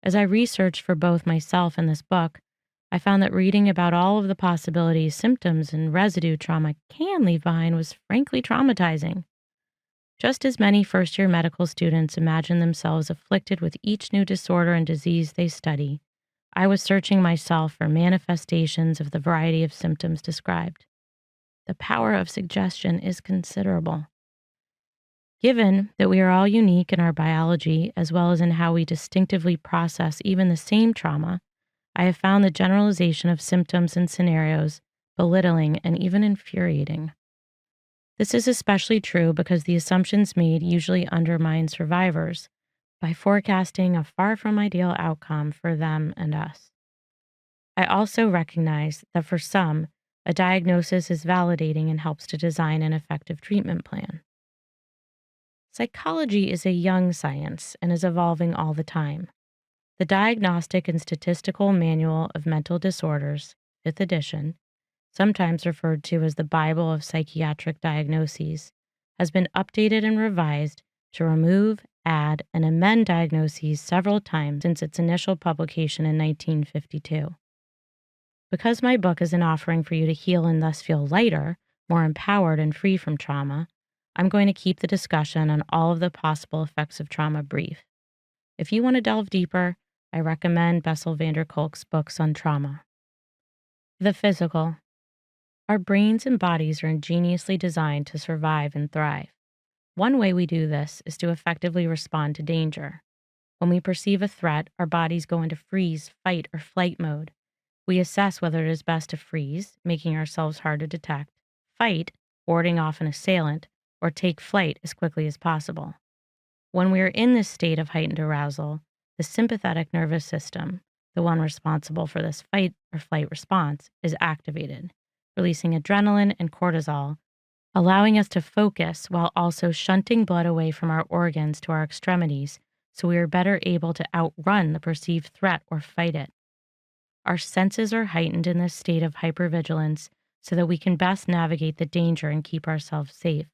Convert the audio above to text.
As I researched for both myself and this book, I found that reading about all of the possibilities, symptoms, and residue trauma can leave behind was frankly traumatizing. Just as many first year medical students imagine themselves afflicted with each new disorder and disease they study, I was searching myself for manifestations of the variety of symptoms described. The power of suggestion is considerable. Given that we are all unique in our biology as well as in how we distinctively process even the same trauma, I have found the generalization of symptoms and scenarios belittling and even infuriating. This is especially true because the assumptions made usually undermine survivors by forecasting a far from ideal outcome for them and us. I also recognize that for some, a diagnosis is validating and helps to design an effective treatment plan. Psychology is a young science and is evolving all the time. The Diagnostic and Statistical Manual of Mental Disorders, 5th edition, sometimes referred to as the Bible of Psychiatric Diagnoses, has been updated and revised to remove, add, and amend diagnoses several times since its initial publication in 1952. Because my book is an offering for you to heal and thus feel lighter, more empowered, and free from trauma, I'm going to keep the discussion on all of the possible effects of trauma brief. If you want to delve deeper, I recommend Bessel van der Kolk's books on trauma. The physical. Our brains and bodies are ingeniously designed to survive and thrive. One way we do this is to effectively respond to danger. When we perceive a threat, our bodies go into freeze, fight, or flight mode. We assess whether it is best to freeze, making ourselves hard to detect, fight, warding off an assailant, or take flight as quickly as possible. When we are in this state of heightened arousal, the sympathetic nervous system, the one responsible for this fight or flight response, is activated, releasing adrenaline and cortisol, allowing us to focus while also shunting blood away from our organs to our extremities so we are better able to outrun the perceived threat or fight it. Our senses are heightened in this state of hypervigilance so that we can best navigate the danger and keep ourselves safe.